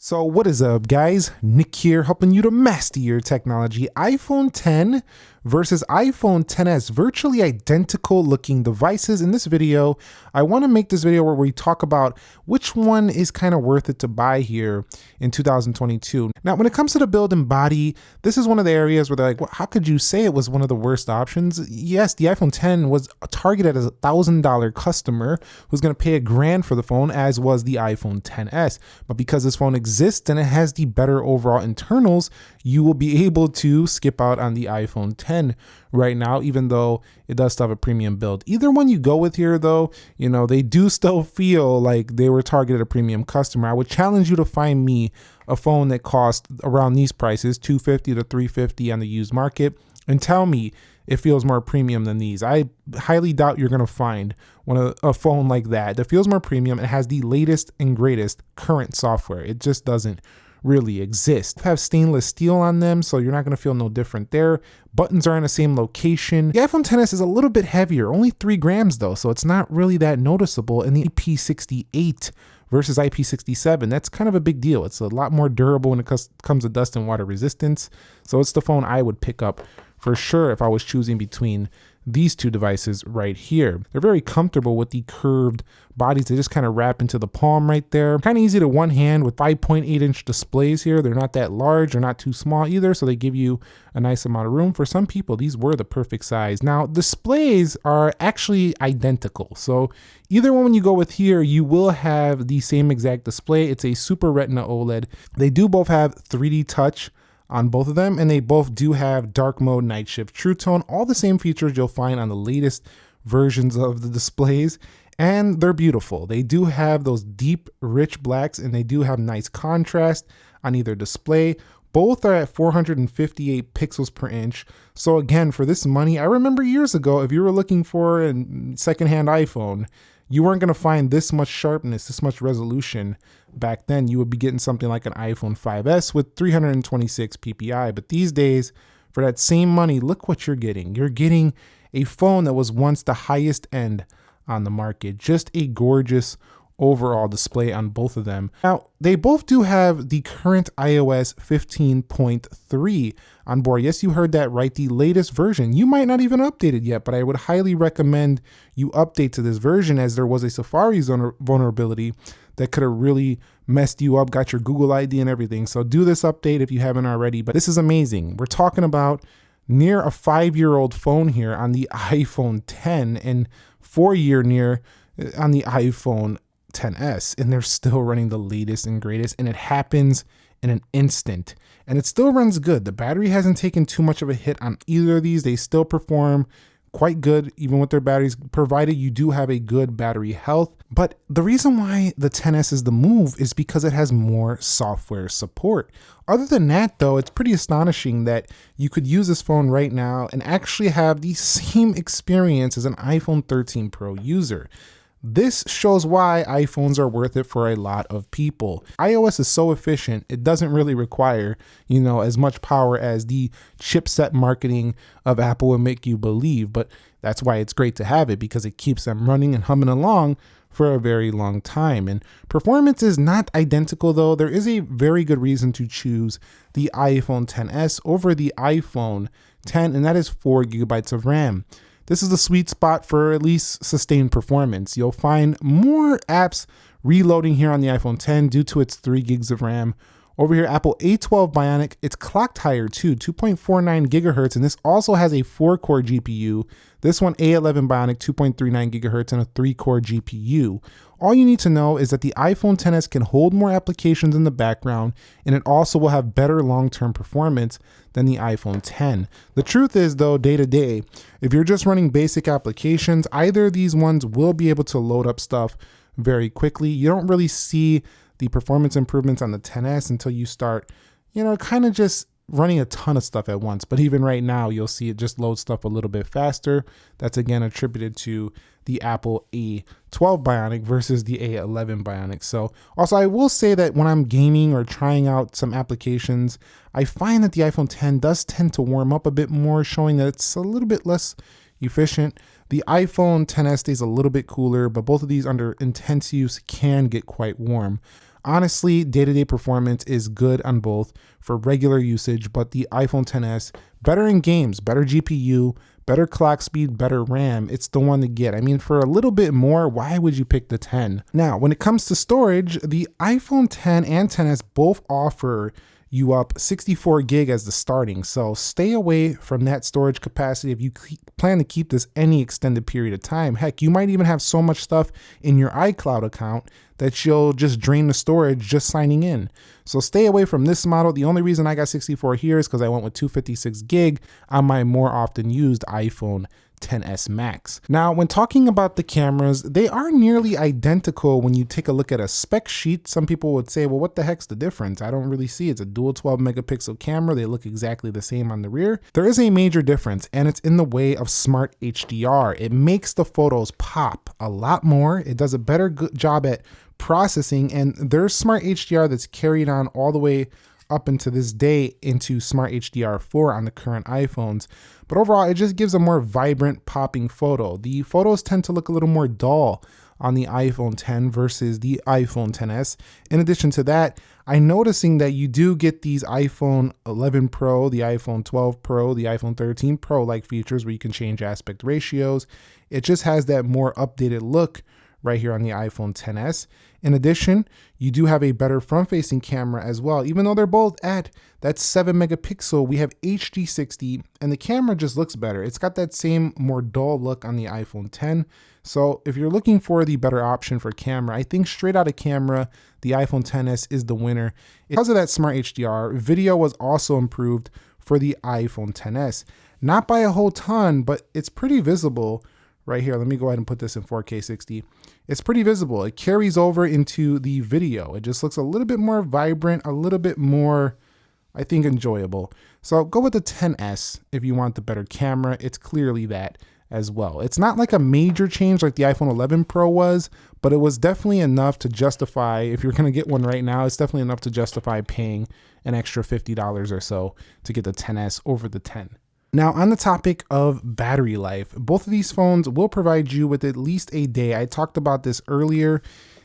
So what is up, guys? Nick here, helping you to master your technology. iPhone 10 versus iPhone XS, virtually identical looking devices. In this video, I want to make this video where we talk about which one is kind of worth it to buy here in 2022. Now, when it comes to the build and body, this is one of the areas where they're like, well, how could you say it was one of the worst options? Yes, the iPhone 10 was targeted as a $1,000 customer who's going to pay $1,000 for the phone, as was the iPhone XS. But because this phone exists and it has the better overall internals, you will be able to skip out on the iPhone 10 right now, even though it does still have a premium build. Either one you go with here, though, you know, they do still feel like they were targeted a premium customer. I would challenge you to find me a phone that costs around these prices, $250 to $350 on the used market, and tell me it feels more premium than these. I highly doubt you're going to find a phone like that feels more premium and has the latest and greatest current software. It just doesn't really exist. Have stainless steel on them, so you're not going to feel no different there. Buttons are in the same location. The iPhone XS is a little bit heavier, only 3 grams though, so it's not really that noticeable. And the IP68 versus IP67, that's kind of a big deal. It's a lot more durable when it comes to dust and water resistance. So it's the phone I would pick up for sure if I was choosing between these two devices right here. They're very comfortable with the curved bodies. They just kind of wrap into the palm right there. Kind of easy to one hand with 5.8-inch displays here. They're not that large or not too small either, so they give you a nice amount of room. For some people, these were the perfect size. Now, displays are actually identical. So either one you go with here, you will have the same exact display. It's a Super Retina OLED. They do both have 3D touch on both of them, and they both do have dark mode, night shift, true tone, all the same features you'll find on the latest versions of the displays, and they're beautiful. They do have those deep, rich blacks, and they do have nice contrast on either display. Both are at 458 pixels per inch. So again, for this money, I remember years ago, if you were looking for a secondhand iPhone, you weren't going to find this much sharpness, this much resolution back then. You would be getting something like an iPhone 5S with 326 ppi. But these days, for that same money, look what you're getting. You're getting a phone that was once the highest end on the market. Just a gorgeous overall display on both of them. Now, they both do have the current iOS 15.3 on board. Yes, you heard that right, the latest version. You might not even update it yet, but I would highly recommend you update to this version, as there was a Safari vulnerability that could have really messed you up, got your Google ID and everything. So do this update if you haven't already, but this is amazing. We're talking about near a 5-year-old phone here on the iPhone 10 and 4-year near on the iPhone XS, and they're still running the latest and greatest, and it happens in an instant, and it still runs good. The battery hasn't taken too much of a hit on either of these. They still perform quite good even with their batteries, provided you do have a good battery health. But the reason why the XS is the move is because it has more software support. Other than that, though, it's pretty astonishing that you could use this phone right now and actually have the same experience as an iPhone 13 Pro user. This shows why iPhones are worth it for a lot of people. iOS is so efficient, it doesn't really require, as much power as the chipset marketing of Apple would make you believe, but that's why it's great to have it, because it keeps them running and humming along for a very long time. And performance is not identical, though. There is a very good reason to choose the iPhone XS over the iPhone 10, and that is 4 gigabytes of RAM. This is the sweet spot for at least sustained performance. You'll find more apps reloading here on the iPhone 10 due to its 3 gigs of RAM. Over here, Apple A12 Bionic, it's clocked higher too, 2.49 gigahertz, and this also has a 4-core GPU. This one, A11 Bionic, 2.39 gigahertz, and a 3-core GPU. All you need to know is that the iPhone XS can hold more applications in the background, and it also will have better long-term performance than the iPhone 10. The truth is, though, day to day, if you're just running basic applications, either of these ones will be able to load up stuff very quickly. You don't really see the performance improvements on the XS until you start, kind of just running a ton of stuff at once. But even right now, you'll see it just loads stuff a little bit faster. That's again attributed to the Apple A12 Bionic versus the A11 Bionic. So also, I will say that when I'm gaming or trying out some applications, I find that the iPhone 10 does tend to warm up a bit more, showing that it's a little bit less efficient. The iPhone XS stays a little bit cooler, but both of these under intense use can get quite warm. Honestly, day-to-day performance is good on both for regular usage, but the iPhone XS, better in games, better GPU, better clock speed, better RAM, it's the one to get. I mean, for a little bit more, why would you pick the 10? Now, when it comes to storage, the iPhone 10 and XS both offer you up 64 gig as the starting. So stay away from that storage capacity if you plan to keep this any extended period of time. Heck, you might even have so much stuff in your iCloud account that you'll just drain the storage just signing in. So stay away from this model. The only reason I got 64 here is because I went with 256 gig on my more often used iPhone XS Max. Now, when talking about the cameras, they are nearly identical when you take a look at a spec sheet. Some people would say, well, what the heck's the difference? I don't really see. It's a dual 12 megapixel camera. They look exactly the same on the rear. There is a major difference, and it's in the way of smart HDR. It makes the photos pop a lot more. It does a better job at processing, and there's smart HDR that's carried on all the way up into this day into Smart HDR4 on the current iPhones. But overall, it just gives a more vibrant, popping photo. The photos tend to look a little more dull on the iPhone 10 versus the iPhone XS. In addition to that, I'm noticing that you do get these iPhone 11 Pro, the iPhone 12 Pro, the iPhone 13 Pro like features where you can change aspect ratios. It just has that more updated look right here on the iPhone XS. In addition, you do have a better front-facing camera as well. Even though they're both at that 7 megapixel, we have HD60, and the camera just looks better. It's got that same more dull look on the iPhone 10. So if you're looking for the better option for camera, I think straight out of camera, the iPhone XS is the winner. Because of that Smart HDR, video was also improved for the iPhone XS. Not by a whole ton, but it's pretty visible right here. Let me go ahead and put this in 4K 60. It's pretty visible. It carries over into the video. It just looks a little bit more vibrant, a little bit more, I think, enjoyable. So go with the XS if you want the better camera. It's clearly that as well. It's not like a major change like the iPhone 11 Pro was, but it was definitely enough to justify, if you're going to get one right now, it's definitely enough to justify paying an extra $50 or so to get the XS over the 10. Now, on the topic of battery life, both of these phones will provide you with at least a day. I talked about this earlier.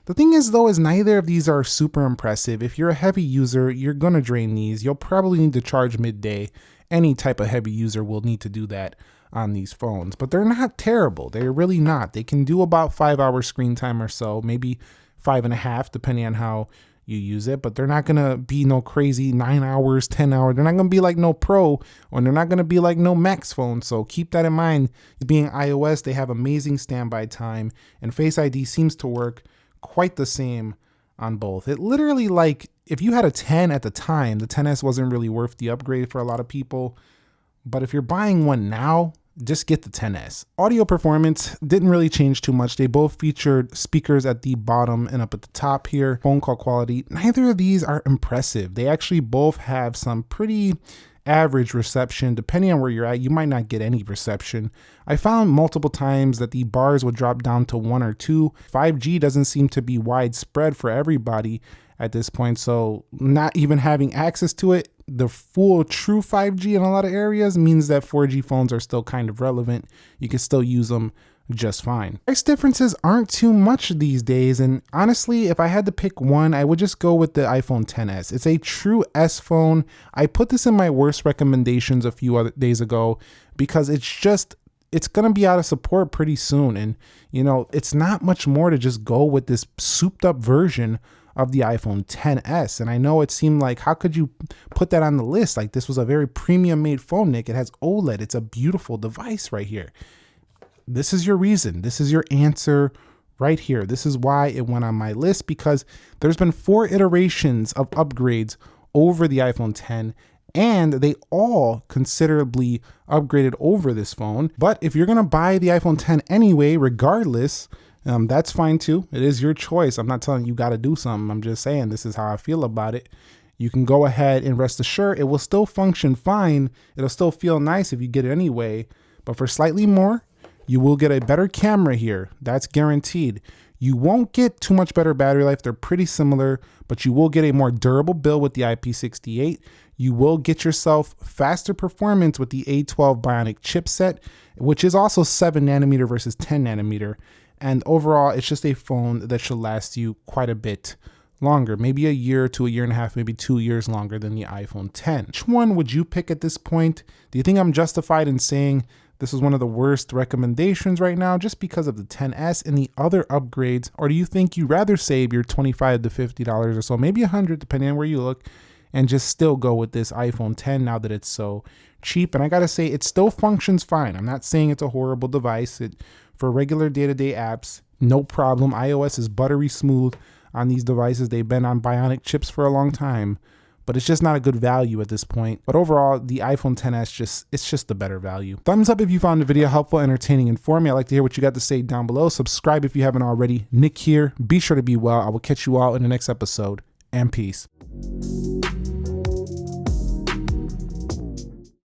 The thing is, though, is neither of these are super impressive. If you're a heavy user, you're going to drain these. You'll probably need to charge midday. Any type of heavy user will need to do that on these phones, but they're not terrible. They're really not. They can do about 5 hours screen time or so, maybe 5.5, depending on how you use it, but they're not gonna be no crazy 9 hours, 10 hours. They're not gonna be like no Pro, or they're not gonna be like no Max phone. So keep that in mind. Being iOS, they have amazing standby time, and Face ID seems to work quite the same on both. It literally, like, if you had a 10 at the time, the XS wasn't really worth the upgrade for a lot of people. But if you're buying one now, just get the XS. Audio performance didn't really change too much. They both featured speakers at the bottom and up at the top here. Phone call quality, neither of these are impressive. They actually both have some pretty average reception. Depending on where you're at, you might not get any reception. I found multiple times that the bars would drop down to 1 or 2. 5G doesn't seem to be widespread for everybody at this point, so not even having access to it, the full true 5G in a lot of areas means that 4G phones are still kind of relevant. You can still use them just fine. Price differences aren't too much these days, and honestly, if I had to pick one, I would just go with the iPhone XS. It's a true S phone. I put this in my worst recommendations a few other days ago because it's gonna be out of support pretty soon, and you know, it's not much more to just go with this souped up version of the iPhone XS. And I know it seemed like, how could you put that on the list? Like, this was a very premium made phone, Nick. It has OLED. It's a beautiful device right here. This is your reason. This is your answer right here. This is why it went on my list, because there's been 4 iterations of upgrades over the iPhone 10, and they all considerably upgraded over this phone. But if you're gonna buy the iPhone 10 anyway, regardless, that's fine too. It is your choice. I'm not telling you got to do something. I'm just saying this is how I feel about it. You can go ahead and rest assured it will still function fine. It'll still feel nice if you get it anyway. But for slightly more, you will get a better camera here. That's guaranteed. You won't get too much better battery life. They're pretty similar, but you will get a more durable build with the IP68. You will get yourself faster performance with the A12 Bionic chipset, which is also 7 nanometer versus 10 nanometer. And overall, it's just a phone that should last you quite a bit longer, maybe a year to a year and a half, maybe 2 years longer than the iPhone 10. Which one would you pick at this point? Do you think I'm justified in saying this is one of the worst recommendations right now just because of the 10s and the other upgrades? Or do you think you'd rather save your $25 to $50 or so, maybe $100 depending on where you look, and just still go with this iPhone 10 now that it's so cheap? And I gotta say, it still functions fine. I'm not saying it's a horrible device. For regular day-to-day apps, no problem. iOS is buttery smooth on these devices. They've been on Bionic chips for a long time, but it's just not a good value at this point. But overall, the iPhone XS, it's just the better value. Thumbs up if you found the video helpful, entertaining, informative. I'd like to hear what you got to say down below. Subscribe if you haven't already. Nick here. Be sure to be well. I will catch you all in the next episode, and peace.